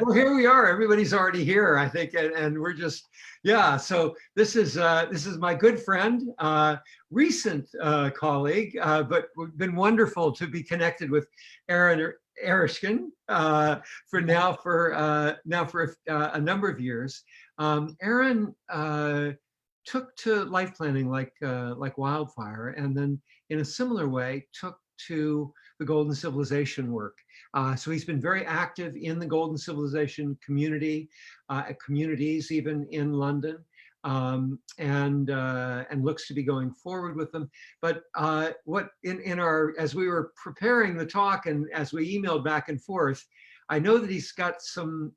Well, here we are. Everybody's already here, I think, and we're just, yeah. So this is my good friend, recent colleague, but it's been wonderful to be connected with Aaron Erişkin for a number of years. Aaron took to life planning like wildfire, and then in a similar way took to the Golden Civilization work. So he's been very active in the Golden Civilization community, communities even in London, and looks to be going forward with them. But what in our, as we were preparing the talk and as we emailed back and forth, I know that he's got some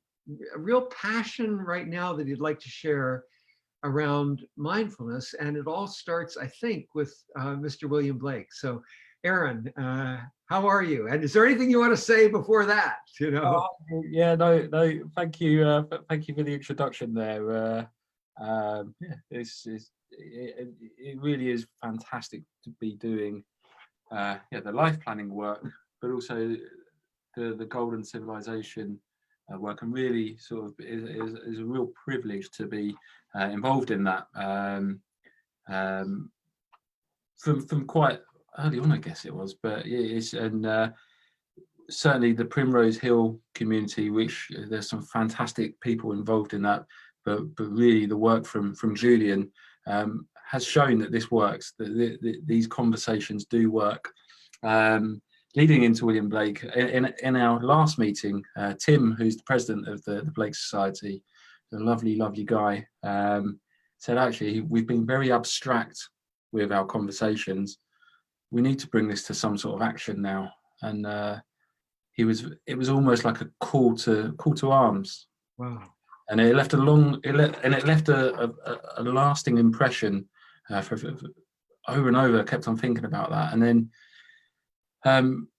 real passion right now that he'd like to share around mindfulness, and it all starts, I think, with Mr. William Blake. So, Aaron, how are you? And is there anything you want to say before that? You know? Yeah, no. Thank you. Thank you for the introduction there. Yeah, it really is fantastic to be doing the life planning work, but also the Golden Civilization work, and really sort of is a real privilege to be involved in that from quite early on, I guess it was. But it's, and certainly the Primrose Hill community, which there's some fantastic people involved in that, but really the work from Julian has shown that this works, that these conversations do work. Leading into William Blake, in our last meeting, Tim, who's the president of the Blake Society, a lovely guy, said, actually, we've been very abstract with our conversations. We need to bring this to some sort of action now. And it was almost like a call to arms. Wow. And it left a lasting impression for over and over. I kept on thinking about that. And then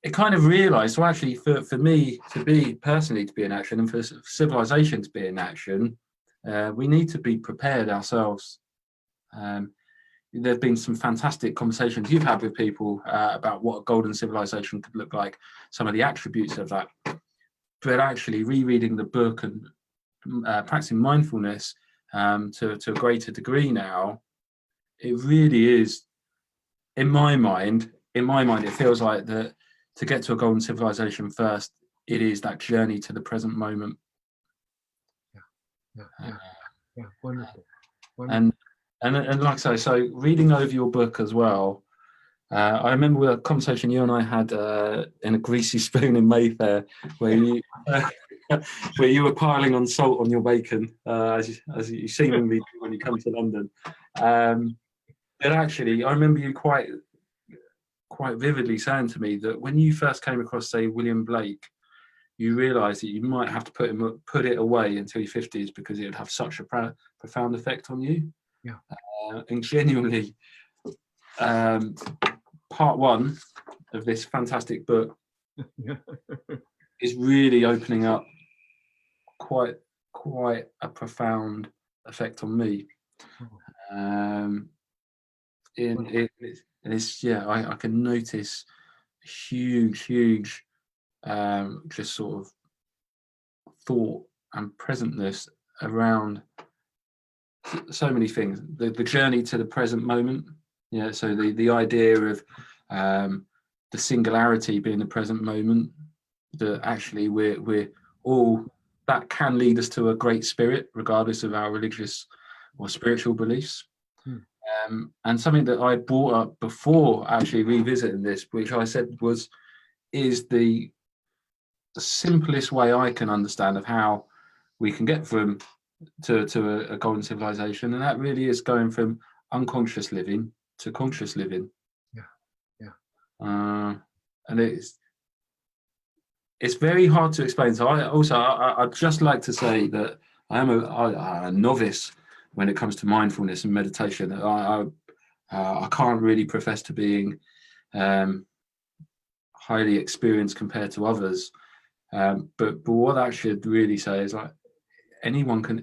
it kind of realized, so actually for me to be personally to be in action, and for civilization to be in action, we need to be prepared ourselves. There have been some fantastic conversations you've had with people about what a golden civilization could look like, some of the attributes of that. But actually rereading the book and practicing mindfulness to a greater degree now, it really is, in my mind, it feels like that to get to a golden civilization first, it is that journey to the present moment. Yeah, wonderful. And like I say, so reading over your book as well, I remember a conversation you and I had in a greasy spoon in Mayfair, where you were piling on salt on your bacon, as you seemingly do when you come to London. But actually, I remember you quite vividly saying to me that when you first came across, say, William Blake, you realised that you might have to put it away until your 50s because it would have such a profound effect on you. Yeah. And genuinely, part one of this fantastic book is really opening up quite a profound effect on me. I can notice huge just sort of thought and presentness around so many things. The journey to the present moment. Yeah, so the idea of the singularity being the present moment, that actually we're all, that can lead us to a great spirit regardless of our religious or spiritual beliefs. And something that I brought up before actually revisiting this, which I said is the simplest way I can understand of how we can get from to a golden civilization, and that really is going from unconscious living to conscious living. And it's very hard to explain. So I'd just like to say that I am a novice when it comes to mindfulness and meditation. I can't really profess to being highly experienced compared to others. But what I should really say is, like, anyone can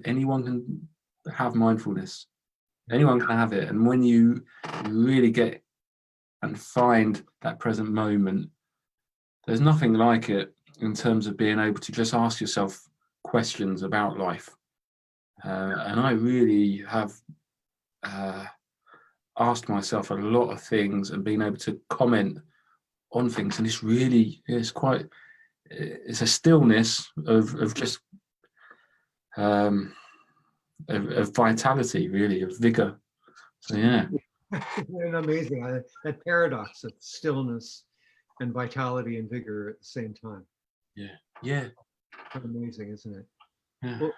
have mindfulness. Anyone can have it. And when you really get and find that present moment, there's nothing like it in terms of being able to just ask yourself questions about life. And I really have asked myself a lot of things and been able to comment on things. And it's a stillness of just of vitality, really, of vigor. So yeah. Amazing. That paradox of stillness and vitality and vigor at the same time. Yeah. Amazing, isn't it? Yeah. Well,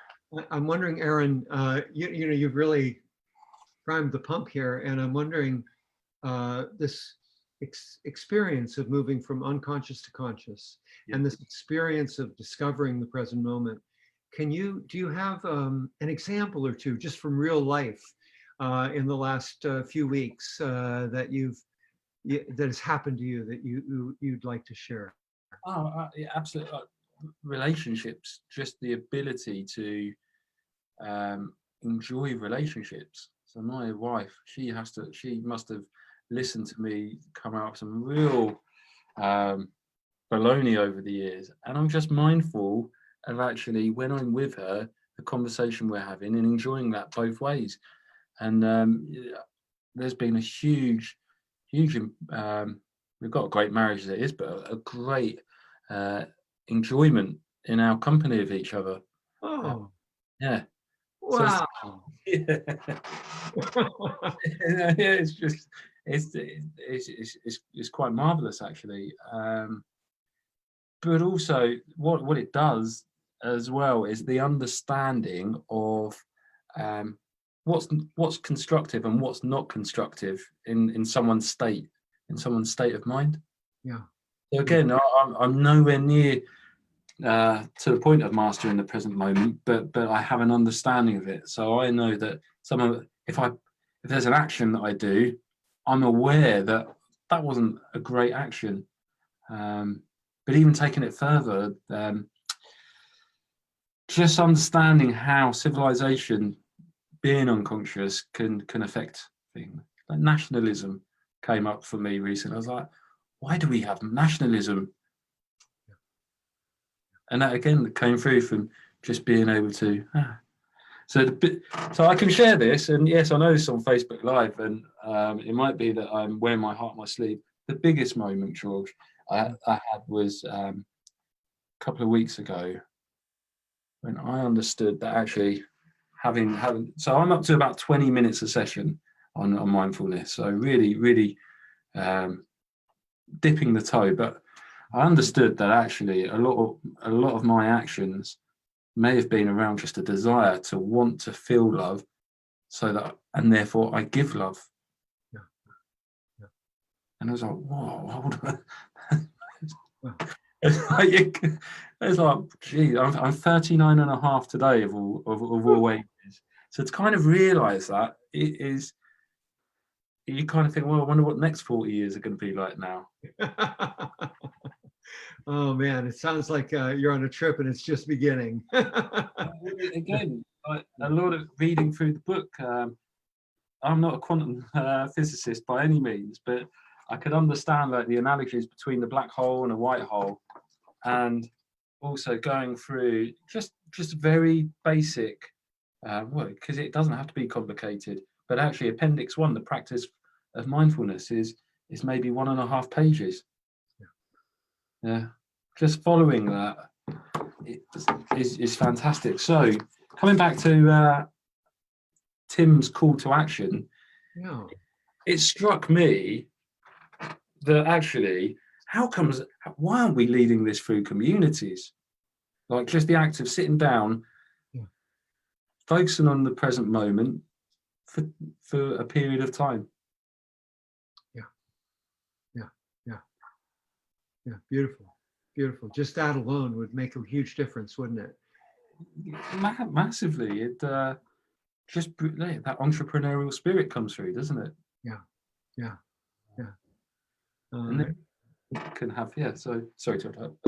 I'm wondering, Aaron, you know, you've really primed the pump here, and I'm wondering this experience of moving from unconscious to conscious, and this experience of discovering the present moment. Do you have an example or two just from real life in the last few weeks that has happened to you that you'd like to share? Oh, yeah, absolutely. Relationships, just the ability to enjoy relationships. So my wife, she must have listened to me come out with some real baloney over the years, and I'm just mindful of actually when I'm with her, the conversation we're having, and enjoying that both ways. And there's been a huge we've got a great marriage as it is, but a great enjoyment in our company of each other. Oh, yeah. wow. So it's quite marvelous, actually. But also what it does as well is the understanding of what's constructive and what's not constructive in someone's state of mind. Yeah. So again, I'm nowhere near to the point of mastering the present moment, but I have an understanding of it. So I know that if there's an action that I do, I'm aware that wasn't a great action. But even taking it further, just understanding how civilization, being unconscious, can affect things. Like nationalism came up for me recently. I was like, why do we have nationalism? And that again came through from just being able to. So I can share this, and yes, I know this is on Facebook Live, and it might be that I'm wearing my heart on my sleeve. The biggest moment, George, I had was a couple of weeks ago when I understood that actually having so I'm up to about 20 minutes a session on mindfulness. So really dipping the toe, but I understood that actually a lot of my actions may have been around just a desire to want to feel love, and therefore I give love. Yeah. And I was like, whoa, hold on. It's like, gee, I'm 39 and a half today of all ages. So to kind of realize that it is, you kind of think, well, I wonder what the next 40 years are going to be like now. Oh man, it sounds like you're on a trip and it's just beginning. Again, a lot of reading through the book. I'm not a quantum physicist by any means, but I could understand like the analogies between the black hole and a white hole, and also going through just very basic work, because it doesn't have to be complicated. But actually, Appendix 1, the practice of mindfulness, is maybe 1.5 pages. Yeah, just following that is fantastic. So coming back to Tim's call to action, it struck me that actually, why aren't we leading this through communities? Like just the act of sitting down, focusing on the present moment for a period of time. Yeah, beautiful. Just that alone would make a huge difference, wouldn't it? Massively. It just that entrepreneurial spirit comes through, doesn't it? Yeah. And then can have So sorry to interrupt.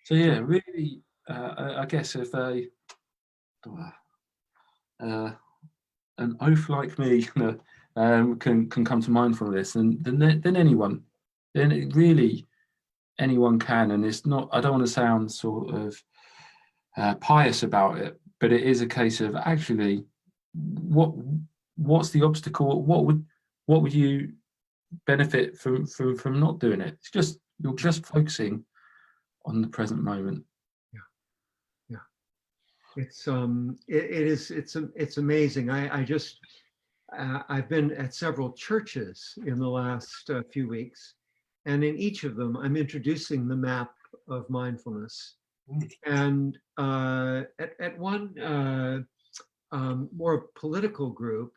So yeah, really. I guess if an oaf like me can come to mindfulness, and then anyone. Then it really anyone can, and it's not. I don't want to sound sort of pious about it, but it is a case of actually, what's the obstacle? What would you benefit from not doing it? It's just, you're just focusing on the present moment. Yeah. It's amazing. I've been at several churches in the last few weeks, and in each of them, I'm introducing the map of mindfulness. And at one more political group,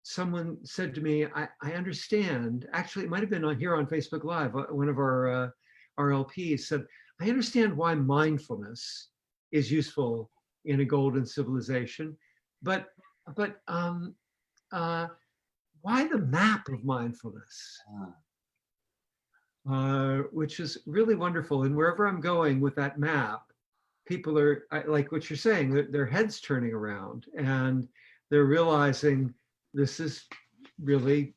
someone said to me, I understand, actually, it might have been on here on Facebook Live, one of our LPs said, I understand why mindfulness is useful in a golden civilization, but why the map of mindfulness? Which is really wonderful. And wherever I'm going with that map, people are, like what you're saying, their heads turning around and they're realizing this is really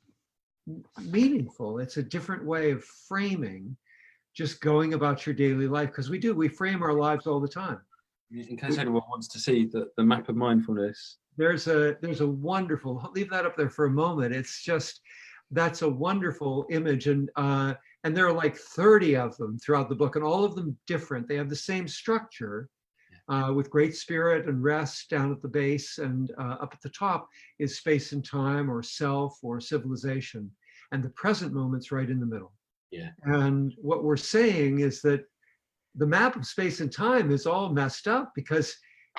meaningful. It's a different way of framing just going about your daily life, because we frame our lives all the time. In case anyone wants to see the map of mindfulness, there's a wonderful, leave that up there for a moment. It's just, that's a wonderful image. And there are like 30 of them throughout the book, and all of them different. They have the same structure, with great spirit and rest down at the base, and up at the top is space and time, or self, or civilization, and the present moment's right in the middle. Yeah. And what we're saying is that the map of space and time is all messed up because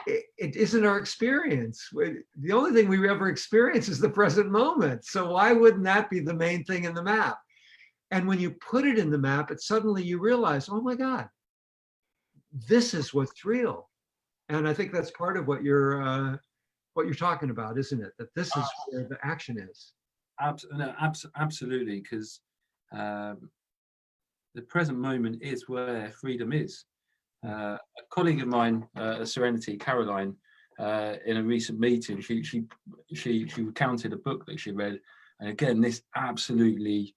it isn't our experience. The only thing we ever experience is the present moment. So why wouldn't that be the main thing in the map? And when you put it in the map, suddenly you realize, oh my God, this is what's real. And I think that's part of what you're talking about, isn't it? That this is where the action is. Absolutely, because the present moment is where freedom is. A colleague of mine, Serenity, Caroline, in a recent meeting, she recounted a book that she read, and again, this absolutely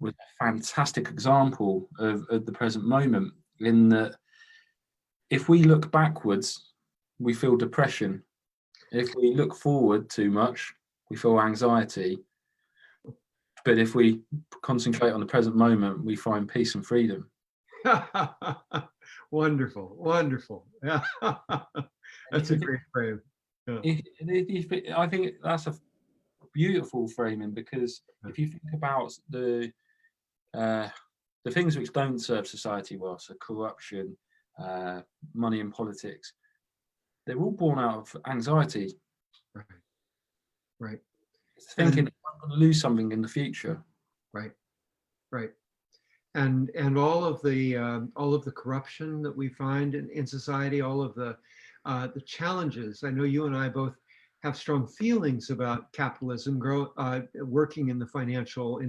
was a fantastic example of the present moment. In that, if we look backwards, we feel depression. If we look forward too much, we feel anxiety. But if we concentrate on the present moment, we find peace and freedom. Wonderful, wonderful. Yeah. That's a great frame. Yeah. I think that's a beautiful framing, because if you think about the things which don't serve society well, so corruption, money and politics, they're all born out of anxiety. Right. It's thinking I'm going to lose something in the future. Right. And all of the corruption that we find in society, all of the challenges. I know you and I both have strong feelings about capitalism, working in financial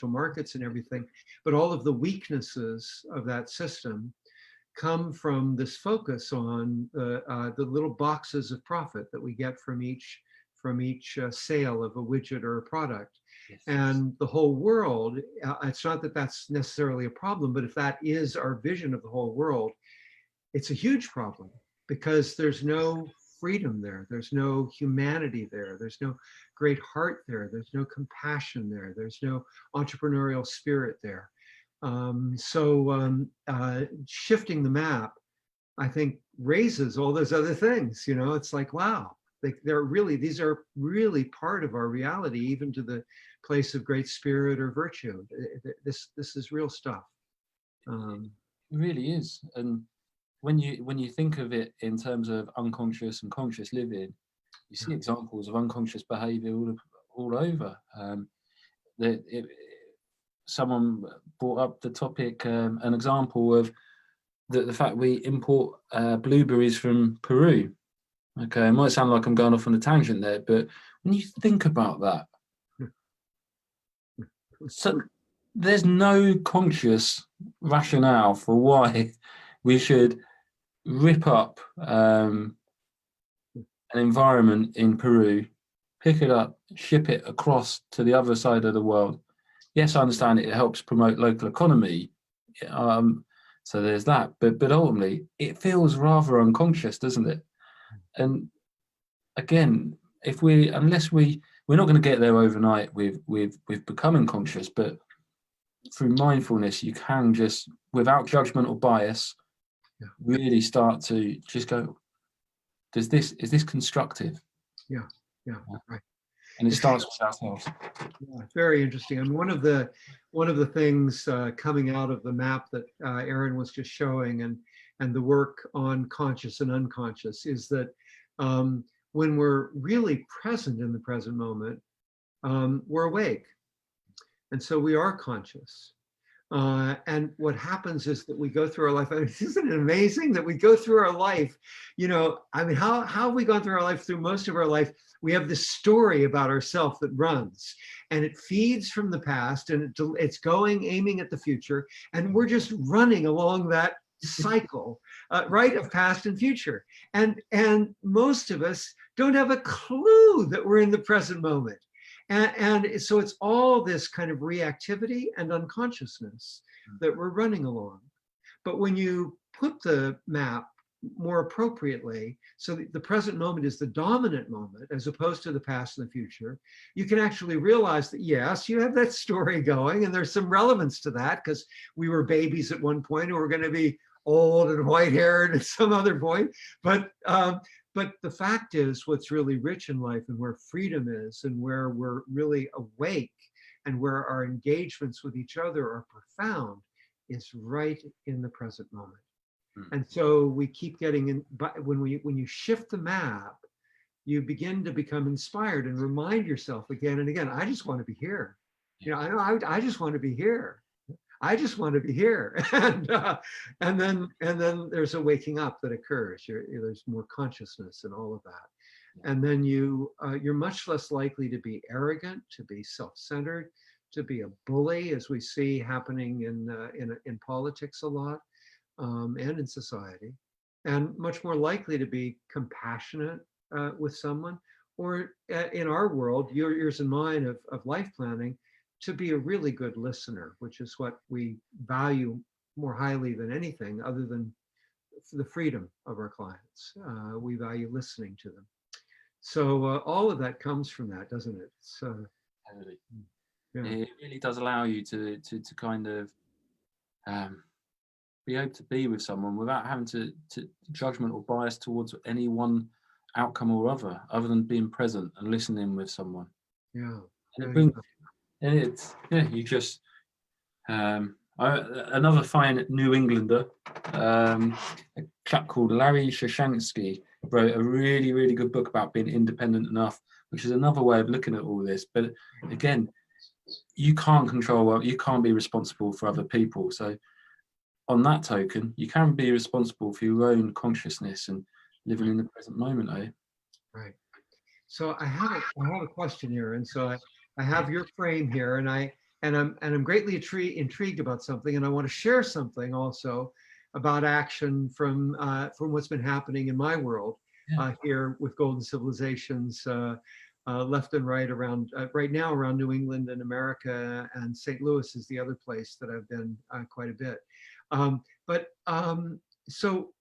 markets and everything, but all of the weaknesses of that system come from this focus on the little boxes of profit that we get from each sale of a widget or a product. Yes. And the whole world, it's not that that's necessarily a problem, but if that is our vision of the whole world, it's a huge problem, because there's no freedom there. There's no humanity there. There's no great heart there. There's no compassion there. There's no entrepreneurial spirit there. Shifting the map, I think, raises all those other things. It's like, wow, these are really part of our reality, even to the place of great spirit or virtue. This is real stuff. It really is. And when you think of it in terms of unconscious and conscious living, you see examples of unconscious behavior all over. Someone brought up the topic, an example of the fact we import blueberries from Peru. Okay, it might sound like I'm going off on a tangent there, but when you think about that, so there's no conscious rationale for why we should rip up an environment in Peru, pick it up, ship it across to the other side of the world. Yes, I understand it helps promote local economy, So there's that. But ultimately, it feels rather unconscious, doesn't it? And again, unless we're not going to get there overnight with becoming conscious, but through mindfulness, you can just, without judgment or bias, really start to just go, is this constructive? Yeah, right. And it starts with ourselves. Yeah, very interesting. I mean, one of the things coming out of the map that Aaron was just showing, and the work on conscious and unconscious, is that when we're really present in the present moment, we're awake, and so we are conscious. And what happens is that we go through our life. I mean, isn't it amazing that we go through our life? You know, I mean, how have we gone through our life? Through most of our life, we have this story about ourselves that runs, and it feeds from the past, and it's going, aiming at the future, and we're just running along that cycle, right, of past and future. And most of us don't have a clue that we're in the present moment. And so it's all this kind of reactivity and unconsciousness that we're running along. But when you put the map more appropriately, so the present moment is the dominant moment as opposed to the past and the future, you can actually realize that, yes, you have that story going, and there's some relevance to that because we were babies at one point, and we're going to be old and white-haired at some other point. But the fact is, what's really rich in life, and where freedom is, and where we're really awake, and where our engagements with each other are profound, is right in the present moment. And so we keep getting in, but when you shift the map, you begin to become inspired and remind yourself again and again, I just want to be here. You know, I just want to be here. I just want to be here. And then there's a waking up that occurs. There's more consciousness and all of that. And then you're much less likely to be arrogant, to be self-centered, to be a bully, as we see happening in politics a lot, and in society, and much more likely to be compassionate with someone, or in our world, yours and mine of life planning, to be a really good listener, which is what we value more highly than anything other than the freedom of our clients. We value listening to them. So all of that comes from that, doesn't it? So Totally. yeah. It really does allow you to kind of be able to be with someone without having to judgment or bias towards any one outcome or other than being present and listening with someone. Yeah. And it brings, and it's, you just, another fine New Englander, a chap called Larry Shashansky, wrote a really, really good book about being independent enough, which is another way of looking at all this. But again, you can't control, you can't be responsible for other people. So on that token, you can be responsible for your own consciousness and living in the present moment, eh? Right. So I have a question here, and so I have your frame here, and I'm greatly intrigued about something, and I want to share something also about action from what's been happening in my world here with Golden Civilizations left and right around right now around New England and America, and St. Louis is the other place that I've been quite a bit. So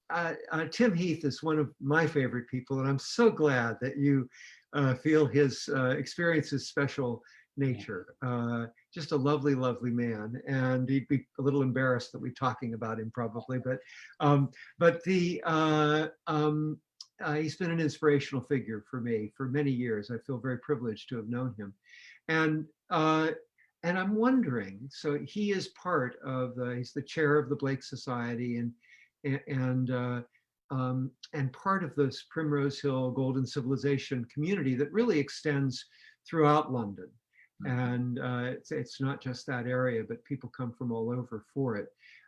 Tim Heath is one of my favorite people, and I'm so glad that you feel his experience's special nature. Just a lovely, lovely man, and he'd be a little embarrassed that we're talking about him probably, but he's been an inspirational figure for me for many years. I feel very privileged to have known him, and I'm wondering. So he is part of he's the chair of the Blake Society, and part of this Primrose Hill Golden Civilization community that really extends throughout London. And it's not just that area, but people come from all over for it.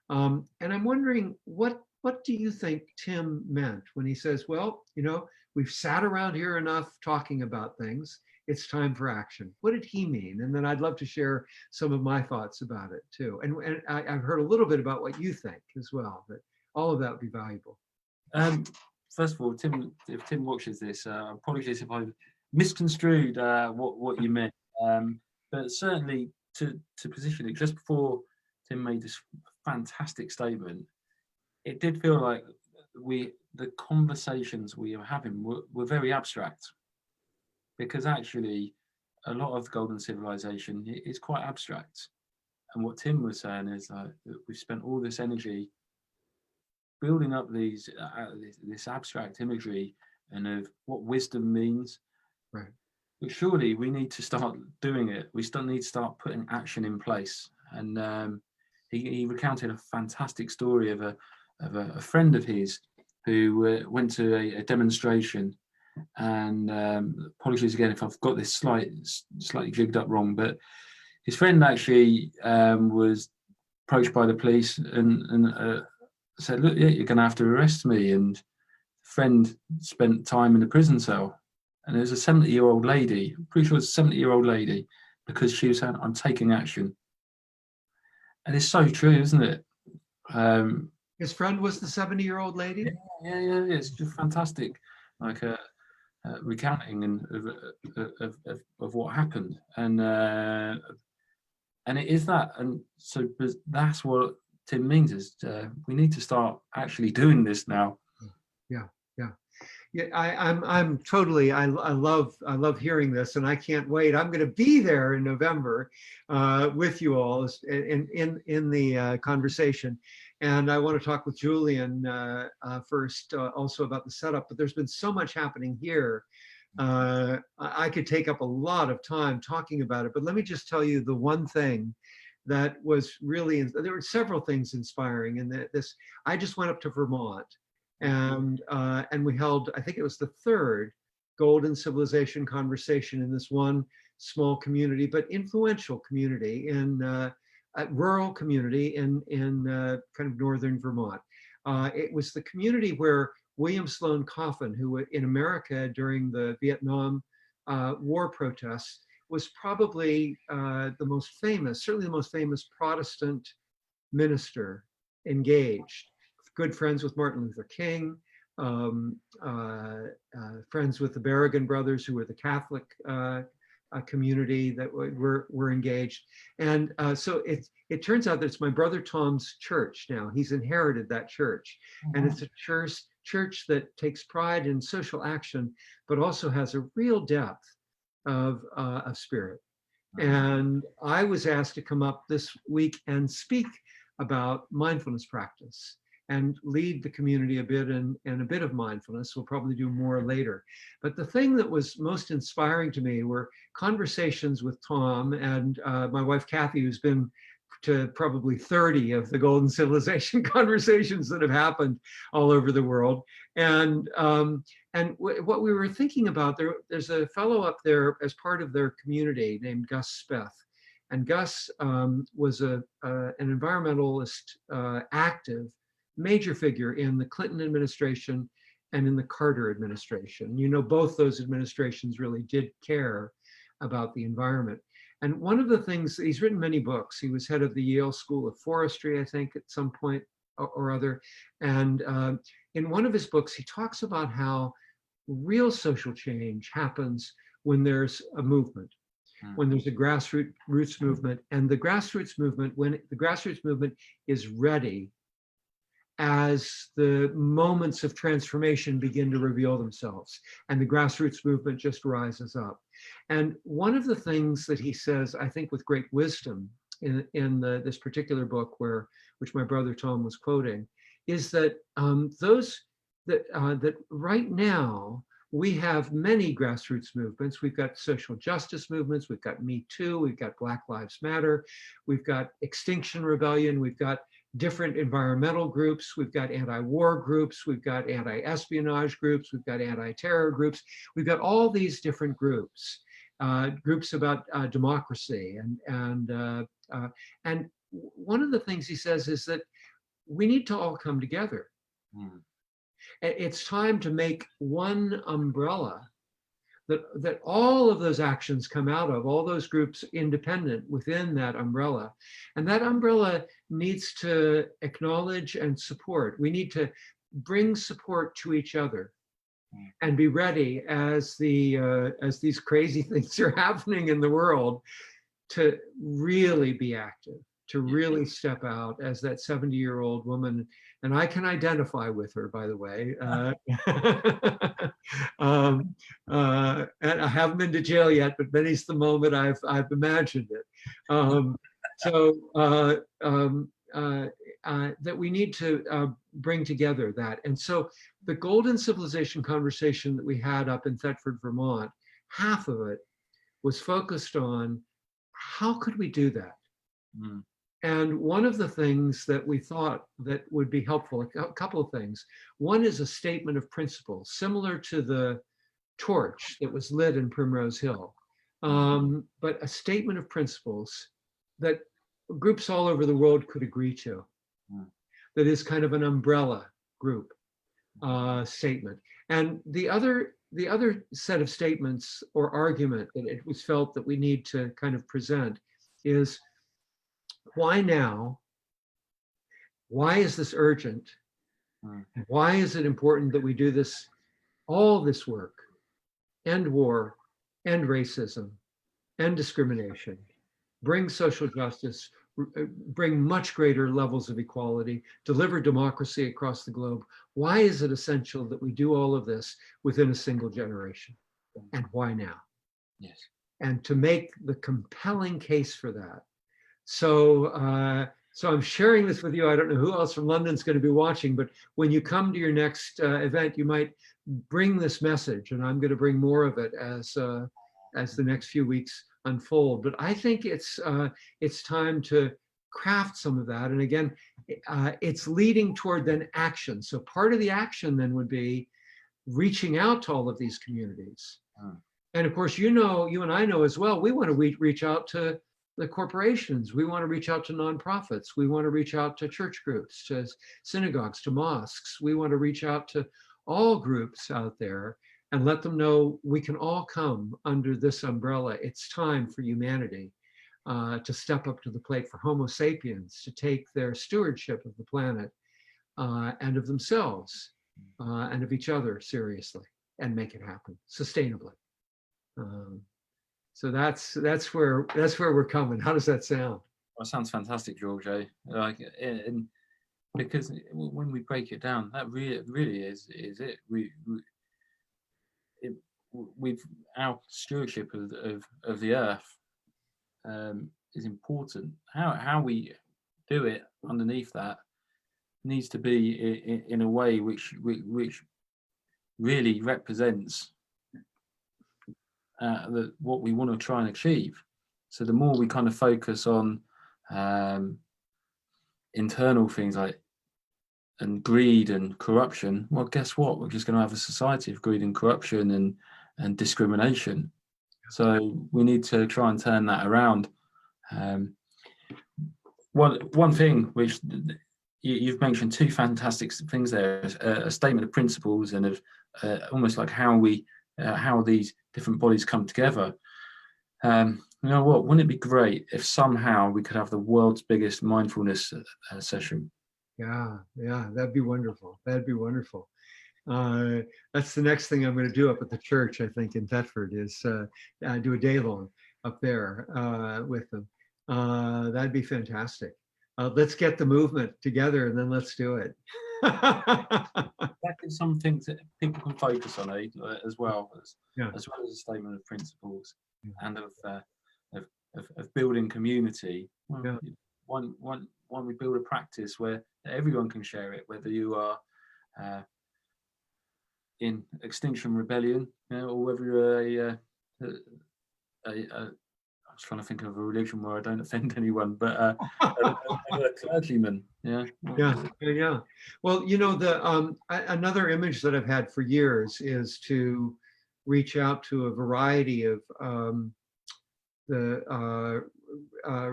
And I'm wondering, what do you think Tim meant when he says, well, we've sat around here enough talking about things, it's time for action? What did he mean? And then I'd love to share some of my thoughts about it too. And I've heard a little bit about what you think as well, but all of that would be valuable. First of all, Tim, if Tim watches this, apologies if I misconstrued what you meant. But certainly to position it, just before Tim made this fantastic statement, it did feel like the conversations we were having were very abstract, because actually a lot of golden civilization is quite abstract. And what Tim was saying is like we've spent all this energy building up this abstract imagery and of what wisdom means. Right. But surely we need to start doing it. We still need to start putting action in place. And he recounted a fantastic story of a friend of his who went to a demonstration. And apologies again if I've got this slightly jigged up wrong, but his friend actually was approached by the police and said, "Look, yeah, you're going to have to arrest me." And friend spent time in a prison cell, and there's a 70-year-old lady. I'm pretty sure it's a 70-year-old lady, because she was saying, "I'm taking action," and it's so true, isn't it? His friend was the 70-year-old lady. Yeah. It's just fantastic, like recounting and of what happened, and it is that, and so that's what Tim means is we need to start actually doing this now. Yeah, I'm totally. I love hearing this, and I can't wait. I'm going to be there in November with you all in the conversation, and I want to talk with Julian first, also about the setup. But there's been so much happening here. I could take up a lot of time talking about it, but let me just tell you the one thing that was really. There were several things inspiring, and this. I just went up to Vermont. And we held, I think it was the third Golden Civilization conversation in this one small community, but influential community in a rural community in kind of northern Vermont. It was the community where William Sloane Coffin, who in America during the Vietnam War protests, was probably the most famous, certainly the most famous Protestant minister engaged. Good friends with Martin Luther King, friends with the Berrigan brothers, who were the Catholic community that were engaged. And so it turns out that it's my brother Tom's church now. He's inherited that church. And it's a church that takes pride in social action, but also has a real depth of spirit. And I was asked to come up this week and speak about mindfulness practice and lead the community a bit in a bit of mindfulness. We'll probably do more later. But the thing that was most inspiring to me were conversations with Tom and my wife, Kathy, who's been to probably 30 of the Golden Civilization conversations that have happened all over the world. And what we were thinking about, there's a fellow up there as part of their community named Gus Speth. And Gus was an environmentalist, active, major figure in the Clinton administration and in the Carter administration. You know, both those administrations really did care about the environment. And one of the things, he's written many books. He was head of the Yale School of Forestry, I think, at some point or other. And in one of his books, he talks about how real social change happens when there's a movement, when there's a grassroots movement. And the grassroots movement, when the grassroots movement is ready, as the moments of transformation begin to reveal themselves, and the grassroots movement just rises up. And one of the things that he says, I think with great wisdom in this particular book, which my brother Tom was quoting, is that that right now we have many grassroots movements. We've got social justice movements, we've got Me Too, we've got Black Lives Matter, we've got Extinction Rebellion, we've got different environmental groups, we've got anti-war groups, we've got anti-espionage groups, we've got anti-terror groups, we've got all these different groups, groups about democracy. And one of the things he says is that we need to all come together. It's time to make one umbrella that all of those actions come out of, all those groups independent within that umbrella. And that umbrella needs to acknowledge and support. We need to bring support to each other and be ready as these crazy things are happening in the world to really be active, to really step out as that 70-year-old woman and I can identify with her, by the way. And I haven't been to jail yet, but many's the moment I've imagined it. So that we need to bring together that. And so the Golden Civilization conversation that we had up in Thetford, Vermont, half of it was focused on how could we do that? Mm. And one of the things that we thought that would be helpful, a couple of things. One is a statement of principles, similar to the torch that was lit in Primrose Hill, but a statement of principles that groups all over the world could agree to. That is kind of an umbrella group statement. And the other set of statements or argument that it was felt that we need to kind of present is, why now? Why is this urgent? Why is it important that we do this, all this work, end war, end racism, end discrimination, bring social justice, bring much greater levels of equality, deliver democracy across the globe? Why is it essential that we do all of this within a single generation? And why now? Yes. And to make the compelling case for that. So, so I'm sharing this with you. I don't know who else from London's going to be watching, but when you come to your next event, you might bring this message, and I'm going to bring more of it as the next few weeks unfold. But I think it's time to craft some of that. And again, it's leading toward then action. So part of the action then would be reaching out to all of these communities. And of course, you know, you and I know as well, we want to reach out to the corporations. We want to reach out to nonprofits. We want to reach out to church groups, to synagogues, to mosques. We want to reach out to all groups out there and let them know we can all come under this umbrella. It's time for humanity to step up to the plate, for Homo sapiens to take their stewardship of the planet and of themselves and of each other seriously, and make it happen sustainably. So that's where we're coming. How does that sound? Well, it sounds fantastic, George. Like, and because when we break it down, that really is it. We've our stewardship of the earth is important. How we do it underneath that needs to be in a way which really represents what we want to try and achieve. So the more we kind of focus on internal things like and greed and corruption, well, guess what? We're just going to have a society of greed and corruption and discrimination. So we need to try and turn that around. One thing which you've mentioned, two fantastic things there: a statement of principles and of almost like how these different bodies come together. You know what? Wouldn't it be great if somehow we could have the world's biggest mindfulness session? Yeah, that'd be wonderful. That'd be wonderful. That's the next thing I'm going to do up at the church, I think, in Thetford, is do a day long up there with them. That'd be fantastic. Let's get the movement together and then let's do it. That is something that people can focus on as well as a statement of principles and of building community. Well, one we build a practice where everyone can share it, whether you are in Extinction Rebellion, or whether you're I was trying to think of a religion where I don't offend anyone, but a clergyman. Yeah. Well, you know, another image that I've had for years is to reach out to a variety of the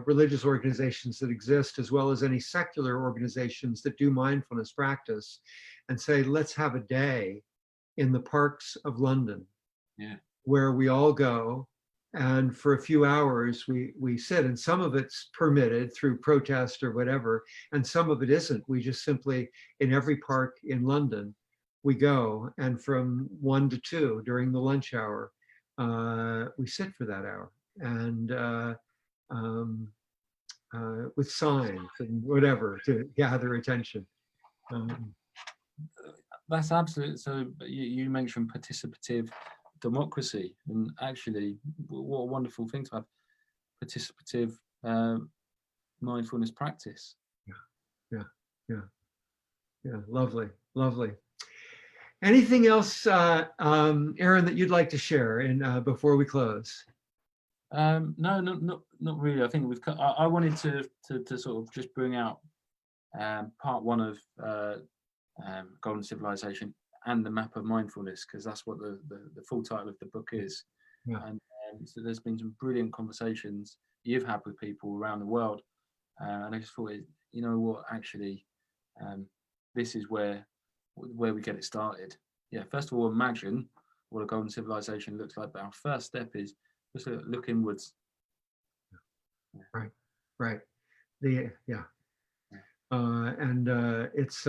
religious organizations that exist, as well as any secular organizations that do mindfulness practice, and say, let's have a day in the parks of London, where we all go, and for a few hours we sit, and some of it's permitted through protest or whatever, and some of it isn't. We just simply, in every park in London, we go, and from 1 to 2 during the lunch hour, we sit for that hour, and with signs and whatever to gather attention. That's absolute. So you mentioned participative democracy, and actually, what a wonderful thing to have participative mindfulness practice. Yeah. Lovely. Anything else, Aaron, that you'd like to share before we close? No, not really. I think I wanted to sort of just bring out part one of Golden Civilization and the map of mindfulness, because that's what the full title of the book is. Yeah. And so there's been some brilliant conversations you've had with people around the world, and I just thought, you know what, actually, this is where we get it started. Yeah, first of all, imagine what a golden civilization looks like, but our first step is just look inwards. Right. It's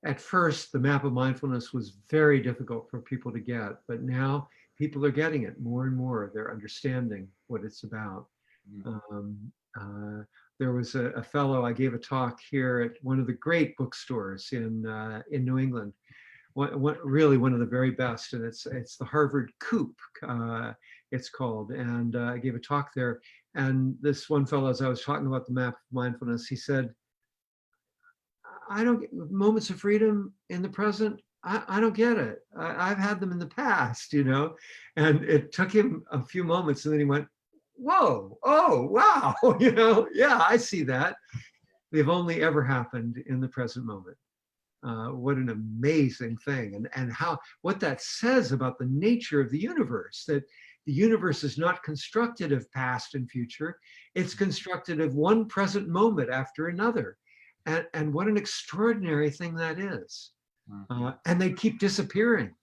at first the map of mindfulness was very difficult for people to get, but now people are getting it more and more. They're understanding what it's about. There was a fellow, I gave a talk here at one of the great bookstores in New England, really one of the very best, and it's the Harvard Coop, it's called, and I gave a talk there, and this one fellow, as I was talking about the map of mindfulness, he said, I don't get moments of freedom in the present. I don't get it. I've had them in the past, and it took him a few moments, and then he went, whoa, oh, wow, yeah, I see that. They've only ever happened in the present moment. What an amazing thing. And what that says about the nature of the universe, that the universe is not constructed of past and future. It's constructed of one present moment after another. And what an extraordinary thing that is. And they keep disappearing.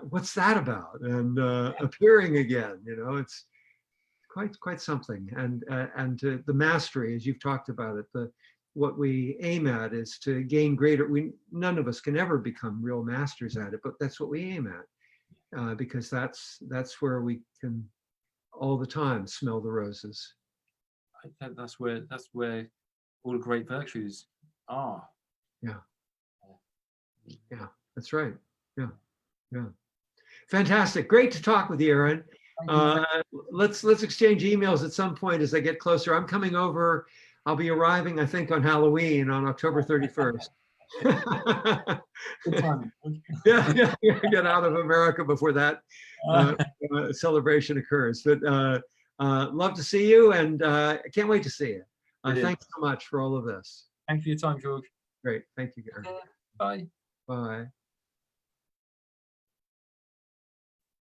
What's that about? And appearing again, it's quite something. And the mastery, as you've talked about it, what we aim at is to gain greater. None of us can ever become real masters at it, but that's what we aim at, because that's where we can all the time smell the roses. I think that's where all the great virtues are. Yeah, that's right. Yeah. Fantastic. Great to talk with you, Aaron. Let's exchange emails at some point as I get closer. I'm coming over. I'll be arriving, I think, on Halloween on October 31st. Good timing. Yeah, get out of America before that celebration occurs. But love to see you, and I can't wait to see you. Thanks so much for all of this. Thank you for your time, George. Great. Thank you, Aaron. Bye. Bye.